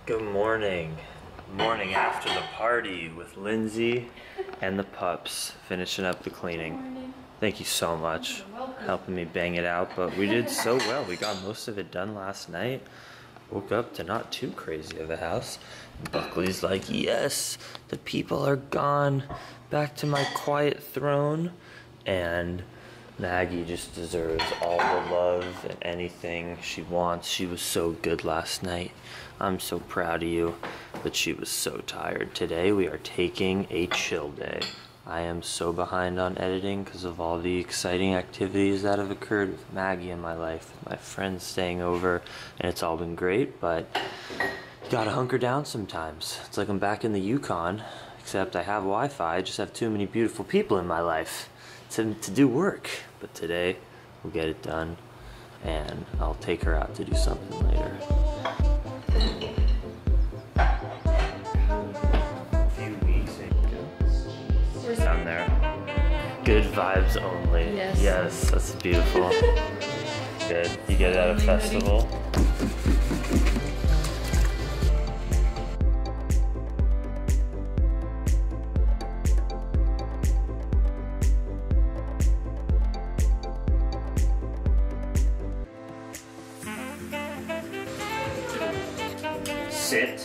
Good morning. Morning after the party with Lindsay and the pups, finishing up the cleaning. Thank you so much helping me bang it out, but we did so well. We got most of it done last night. Woke up to not too crazy of a house. Buckley's like, yes, the people are gone. Back to my quiet throne. And Maggie just deserves all the love and anything she wants. She was so good last night. I'm so proud of you, but she was so tired. Today we are taking a chill day. I am so behind on editing because of all the exciting activities that have occurred with Maggie in my life, with my friends staying over, and it's all been great, but you gotta hunker down sometimes. It's like I'm back in the Yukon, except I have Wi-Fi. I just have too many beautiful people in my life to do work. But today we'll get it done, and I'll take her out to do something later. A few weeks ago. Down there. Good vibes only. Yes. Yes, that's beautiful. Good. You get it at a festival. Sit.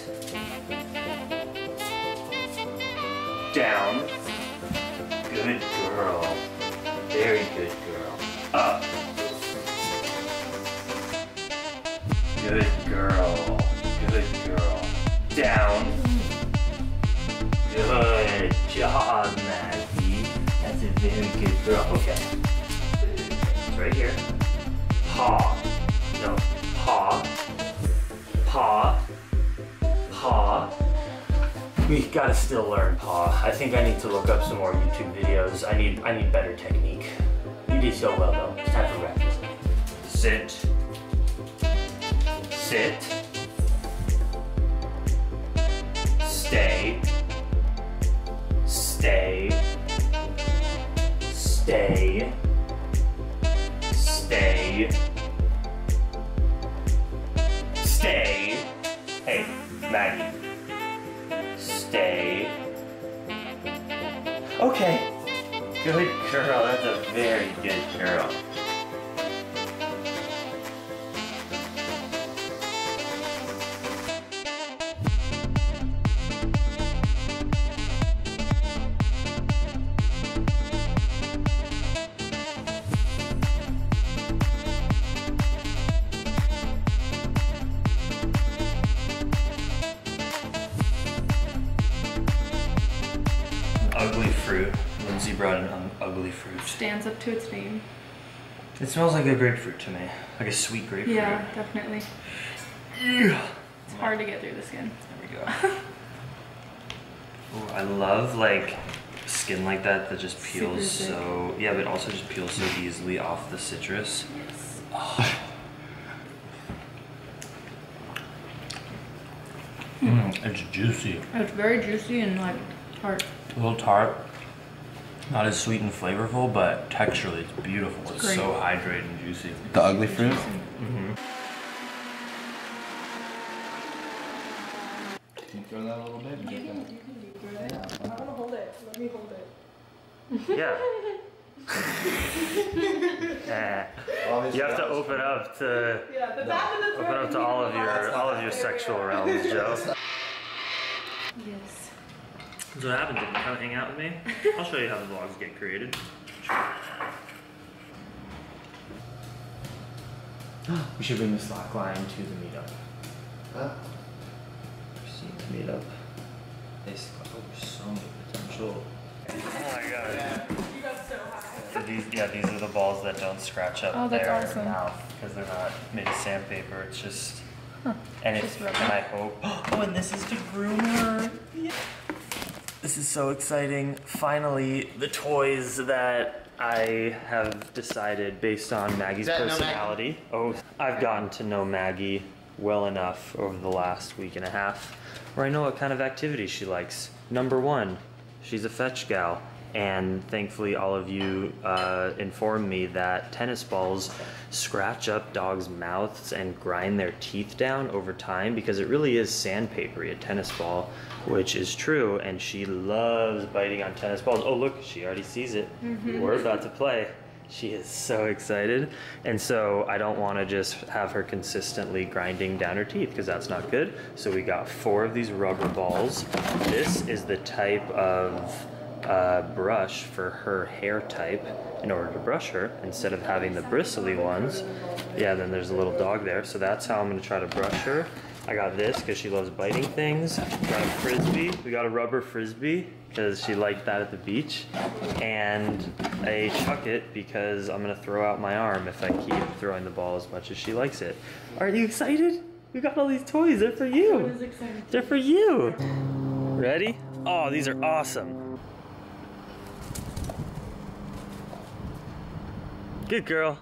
Down. Good girl. Very good girl. Up. Good girl. Good girl. Down. Good job, Maggie. That's a very good girl. Okay. It's right here. Paw. No. Paw. Paw. Paw. We gotta still learn paw. I think I need to look up some more YouTube videos. I need better technique. You did so well though. It's time for practice. Sit. Sit. Stay. Stay. Stay. Stay. Stay. Hey, Maggie. Stay. Okay. Good girl. That's a very good girl. Ugly fruit. Lindsay brought an ugly fruit. Stands up to its name. It smells like a grapefruit to me. Like a sweet grapefruit. Yeah, definitely. Yeah. It's hard to get through the skin. There we go. Ooh, I love like skin like that just peels so, yeah, but also just peels so easily off the citrus. Yes. Oh. It's juicy. It's very juicy and like tart. A little tart. Not as sweet and flavorful, but texturally it's beautiful. It's great. so hydrated and juicy. The ugly fruit? Mm-hmm. Can you throw that a little bit? You can throw it. I want to hold it. Let me hold it. Yeah. You have to open up to the back of the open up to all of your sexual realms, Joe. Yes. So what happens if you come hang out with me? I'll show you how the vlogs get created. We should bring the slack line to the meetup. Huh? See the meetup. There's so much potential. Oh my god. You got so high. These are the balls that don't scratch up Oh, that's their awesome. mouth because they're not made of sandpaper. It's just, Huh. and Just and rubber. I hope. Oh, and this is to groom her. Yeah. This is so exciting. Finally, the toys that I have decided based on Maggie's personality. Oh, I've gotten to know Maggie well enough over the last week and a half where I know what kind of activities she likes. Number one, she's a fetch gal. And thankfully all of you informed me that tennis balls scratch up dogs' mouths and grind their teeth down over time because it really is sandpapery, a tennis ball, which is true, and she loves biting on tennis balls. Oh look, she already sees it. We're about to play. She is so excited. And so I don't want to just have her consistently grinding down her teeth because that's not good. So we got 4 of these rubber balls. This is the type of brush for her hair type in order to brush her instead of having the bristly ones. Yeah, then there's a little dog there. So that's how I'm going to try to brush her. I got this because she loves biting things. Got a frisbee. We got a rubber frisbee because she liked that at the beach. And a chuck it because I'm gonna throw out my arm if I keep throwing the ball as much as she likes it. Aren't you excited? We got all these toys. They're for you. What is exciting? They're for you. Ready? Oh, these are awesome. Good girl.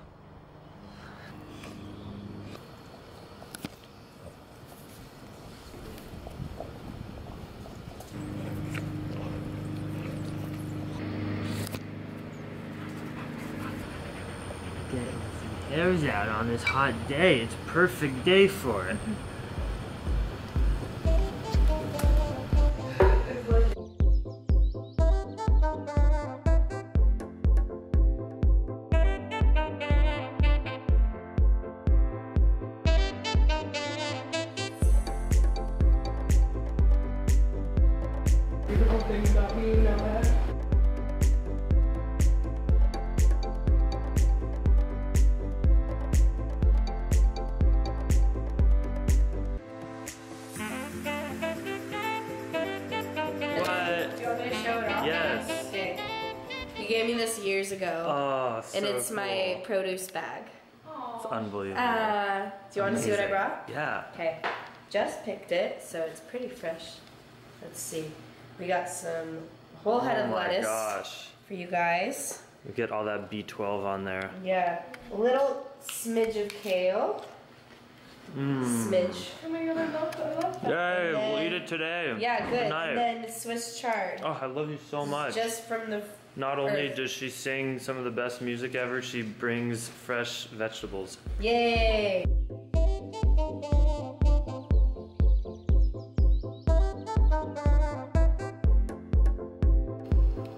Hair's out on this hot day. It's a perfect day for it. Beautiful thing about me, you know that? Yes. Okay. You gave me this years ago. Oh, so and it's cool. my produce bag. It's unbelievable. Do you want to see what I brought? Yeah. Okay. Just picked it, so it's pretty fresh. Let's see. We got some whole head of lettuce for you guys. We get all that B12 on there. Yeah. A little smidge of kale. Smidge. Oh my god, I love that. Yay, then- we'll eat it today. Yeah, good. Tonight. And then Swiss chard. Oh, I love you so much. Just from the Not only earth. does she sing some of the best music ever, she brings fresh vegetables. Yay!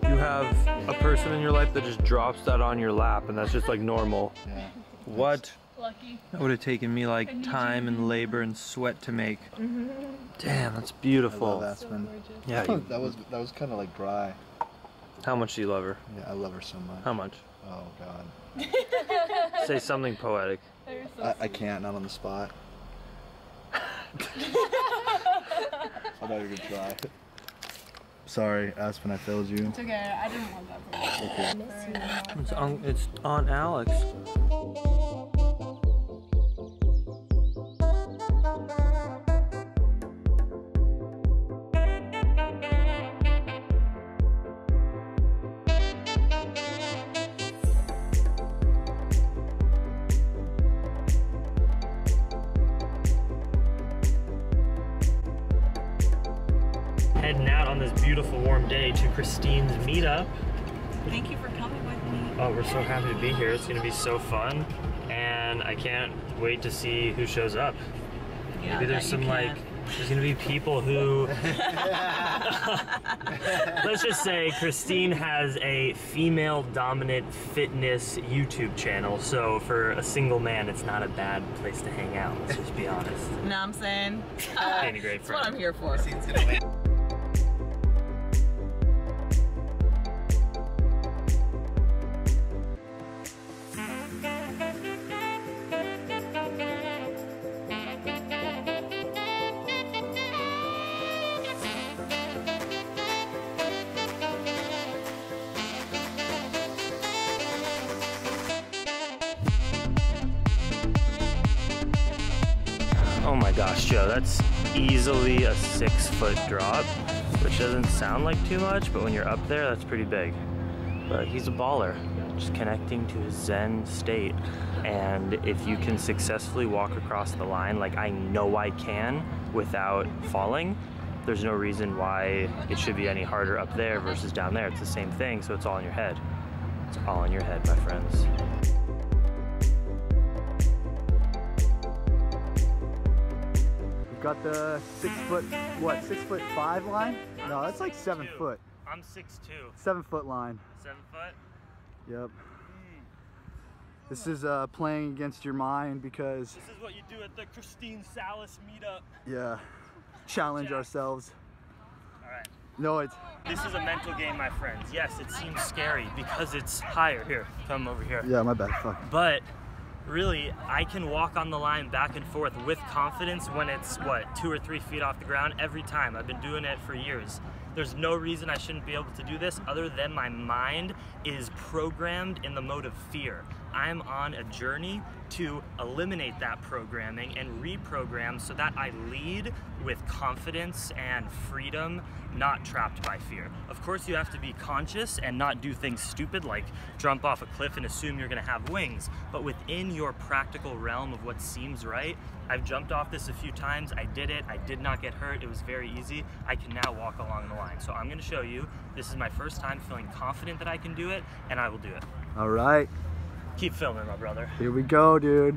You have a person in your life that just drops that on your lap and that's just like normal. Yeah. What? Lucky. That would have taken me like time and labor and sweat to make. Damn, that's beautiful. I love Aspen. Yeah. that was kind of like dry. How much do you love her? Yeah, I love her so much. How much? Oh God. Say something poetic. I can't, not on the spot. I thought you were gonna try. Sorry, Aspen, I failed you. It's okay, I didn't want that for you. Okay. It's on Alex. Heading out on this beautiful warm day to Christine's meetup. Thank you for coming with me. Oh, we're so happy to be here. It's gonna be so fun. And I can't wait to see who shows up. Yeah, Maybe there's I bet some you like, can. there's gonna be people who, let's just say Christine has a female dominant fitness YouTube channel. So for a single man, it's not a bad place to hang out. Let's just be honest. You know what I'm saying? Being a great That's what friend. I'm here for. Oh my gosh, Joe, that's easily a 6-foot drop, which doesn't sound like too much, but when you're up there, that's pretty big. But he's a baller, just connecting to his Zen state. And if you can successfully walk across the line, like I know I can, without falling, there's no reason why it should be any harder up there versus down there. It's the same thing, so it's all in your head. It's all in your head, my friends. We've got the 6 foot, what, 6'5" line? No, that's like 7 foot. I'm 6'2". 7 foot line. 7 foot? Yep. This is playing against your mind because... This is what you do at the Christine Salas meetup. Yeah. Challenge ourselves. Alright. No, it's... This is a mental game, my friends. Yes, it seems scary because it's higher. Here, come over here. Yeah, my bad, fuck. But really, I can walk on the line back and forth with confidence when it's, what, 2 or 3 feet off the ground every time. I've been doing it for years. There's no reason I shouldn't be able to do this other than my mind is programmed in the mode of fear. I'm on a journey to eliminate that programming and reprogram so that I lead with confidence and freedom, not trapped by fear. Of course, you have to be conscious and not do things stupid like jump off a cliff and assume you're gonna have wings, but within your practical realm of what seems right, I've jumped off this a few times, I did it, I did not get hurt, it was very easy. I can now walk along the line. So I'm gonna show you, this is my first time feeling confident that I can do it, and I will do it. All right. Keep filming, my brother. Here we go, dude.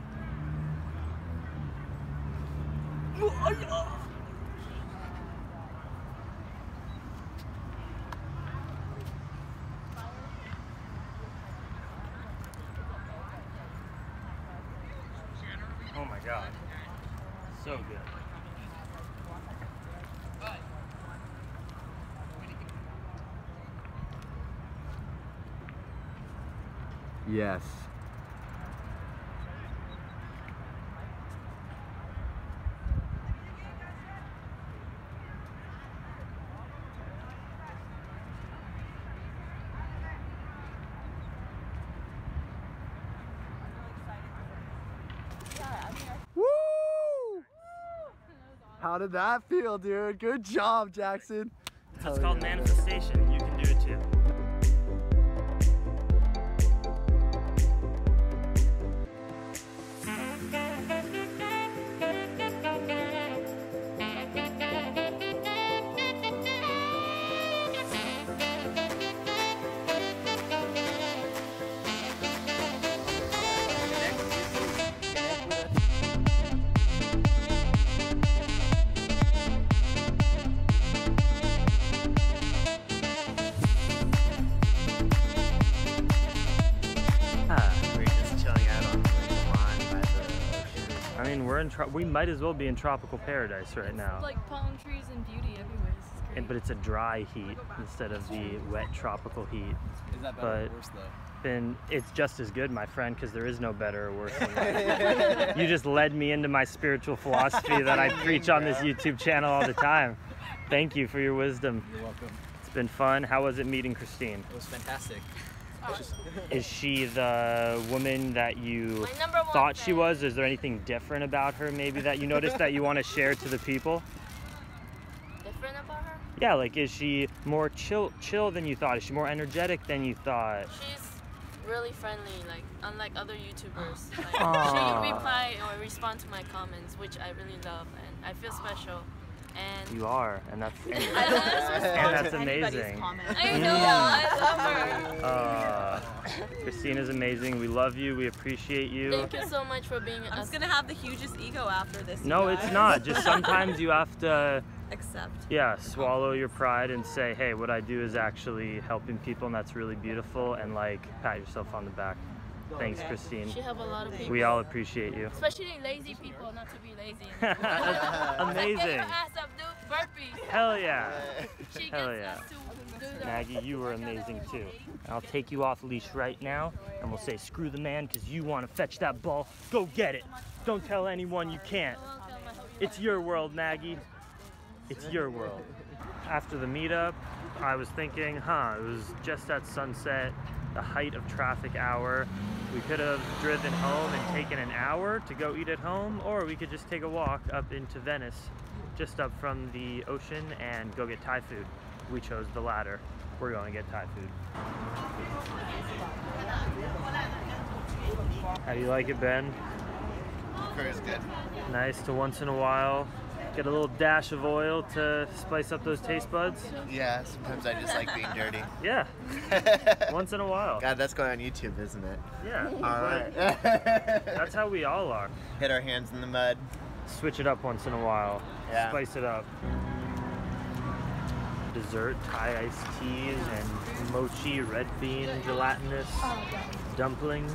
Oh my God. So good. Yes. Woo! How did that feel, dude? Good job, Jackson. So it's called manifestation. You can do it too. We might as well be in tropical paradise right now. Like palm trees and beauty everywhere. This is great. But it's a dry heat instead of the wet tropical heat. Is that better or worse though? It's just as good, my friend, because there is no better or worse than that. You just led me into my spiritual philosophy that I preach on this YouTube channel all the time. Thank you for your wisdom. You're welcome. It's been fun. How was it meeting Christine? It was fantastic. Is she the woman that you thought she was? Is there anything different about her maybe that you noticed that you want to share to the people? Different about her? Yeah, like is she more chill than you thought? Is she more energetic than you thought? She's really friendly, like unlike other YouTubers. Like, she reply or respond to my comments, which I really love, and I feel special. And you are, and that's amazing. I know, I love her. Christina's amazing. We love you. We appreciate you. Thank you so much for being. I'm just gonna have the hugest ego after this. No, it's not. Just sometimes you have to accept. Yeah, swallow your pride and say, hey, what I do is actually helping people, and that's really beautiful. And like, pat yourself on the back. Thanks, Christine. She have a lot of people. We all appreciate you. Especially lazy people, not to be lazy. That's amazing. Get your ass up, dude. Burpees. Hell yeah. She gets Hell yeah. us to do that. Maggie, you were amazing too. And I'll take you off leash right now, and we'll say, screw the man, because you want to fetch that ball. Go get it. Don't tell anyone you can't. It's your world, Maggie. It's your world. After the meetup, I was thinking, it was just at sunset, the height of traffic hour. We could have driven home and taken an hour to go eat at home, or we could just take a walk up into Venice, just up from the ocean, and go get Thai food. We chose the latter. We're going to get Thai food. How do you like it, Ben? Very good. Nice to once in a while Get a little dash of oil to spice up those taste buds. Yeah, sometimes I just like being dirty. Yeah, once in a while. God, that's going on YouTube, isn't it? Yeah. All right. That's how we all are. Hit our hands in the mud. Switch it up once in a while. Yeah. Spice it up. Dessert, Thai iced teas, and mochi, red bean, gelatinous dumplings.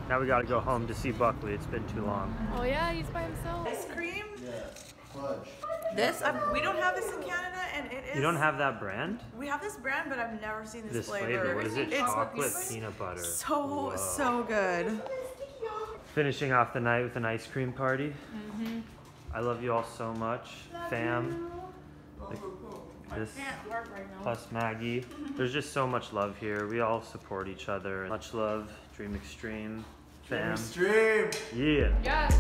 Now we gotta go home to see Buckley. It's been too long. Oh yeah, he's by himself. Ice cream? Yeah, fudge. This, we don't have this in Canada, and it is. You don't have that brand? We have this brand, but I've never seen this flavor. What is it? It's Chocolate peanut butter. so good. Finishing off the night with an ice cream party. I love you all so much. Fam. This plus Maggie. There's just so much love here. We all support each other. Much love. Dream Extreme. Fam. Extreme. Yeah. Yes.